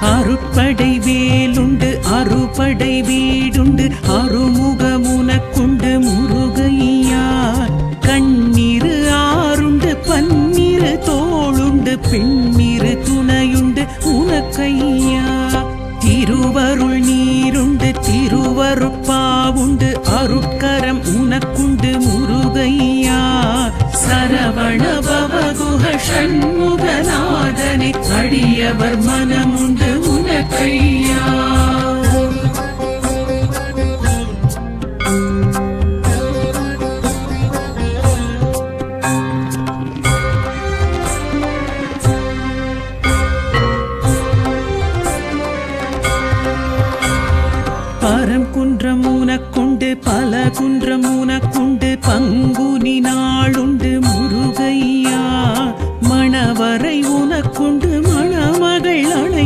அறுப்படை வேலுண்டு அறுபடை வீடுண்டு அறுமுகமுனக்குண்டு முருகையா கண்ணீரு ஆறுண்டு பன்னிரு தோளுண்டு பெண்ணிரு துணையுண்டு உனக்கையா திருவருள் நீருண்டு திருவருட்பாவுண்டு அருட்கரம் உனக்குண்டு முருகையா சரவண பவகுஹ ஷண்முகநாதனை அடியவர் மனமுண்டு உனக்கையா பரம் குன்றம் உனக்குண்டு பல குன்றம் உனக்குண்டு பங்குனி நாளுண்டு முருகையா மணவரை உனக்குண்டு மணமகள் அணை